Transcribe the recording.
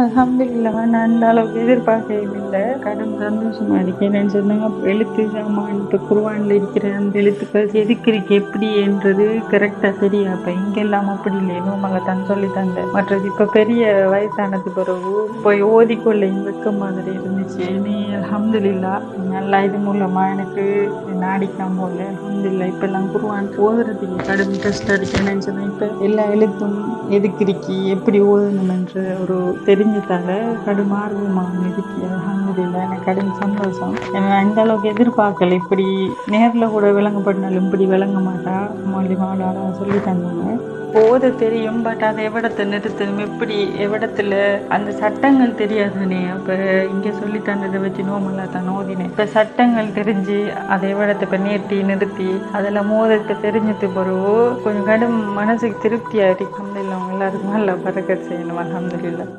அல்ஹம்துலில்லாஹ். நான் அந்த அளவுக்கு எதிர்பார்க்கவும் இல்ல. கடும் சந்தோஷமா இருக்கு. என்னன்னு சொன்னா, எழுத்து சாமான் இப்ப குர்ஆன்ல இருக்கிற அந்த எழுத்துக்கள் எதுக்கு இருக்கு, எப்படி என்றது கரெக்ட்டா தெரியும். அப்ப இங்கெல்லாம் அப்படி இல்லை. நோமல தான் சொல்லி தந்த. மற்றது இப்ப பெரிய வயசானது பிறகு போய் ஓதிக்கொள்ள வெக்க மாதிரி இருந்துச்சு. நீ அல்ஹம்துலில்லாஹ் நல்லா இது மூலமா எனக்கு நாடிக்காம போல அல்ஹம்துலில்லாஹ் இப்பெல்லாம் குர்ஆன் ஓதுறதுக்கு கடும் டெஸ்ட் அடிக்கணும்னு சொன்னா, இப்ப எல்லா எழுத்தும் எதுக்கு இருக்கி, எப்படி ஓதணும் என்ற ஒரு தெரிஞ்சதால கடும் ஆர்வமாக இருக்கு. அல்ஹம்துலில்லாஹ் எனக்கு கடும் சந்தோஷம். ஏன்னா இந்த அளவுக்கு எதிர்பார்க்கல. இப்படி நேர்ல கூட விளங்கப்படினாலும் இப்படி விளங்க மாட்டா. மௌலிமாவோட சொல்லி தந்தாங்க. ஓத தெரியும், பட் அதை எவ்விடத்தை நிறுத்தணும், எப்படி எவ்விடத்துல அந்த சட்டங்கள் தெரியாதுனே. அப்ப இங்க சொல்லி தந்ததை வச்சு நோமலா தான் ஓதினேன். இப்ப சட்டங்கள் தெரிஞ்சு அதை எவ்விடத்தை இப்ப நீட்டி நிறுத்தி அதெல்லாம் மோதத்தை தெரிஞ்சது பிறகு கொஞ்சம் கடும் மனசுக்கு திருப்தியா இருக்கு. அல்ஹம்துலில்லாஹ். எல்லாருக்கும் நல்லா பரக்கத் செய்யணும். அல்ஹம்துலில்லாஹ்.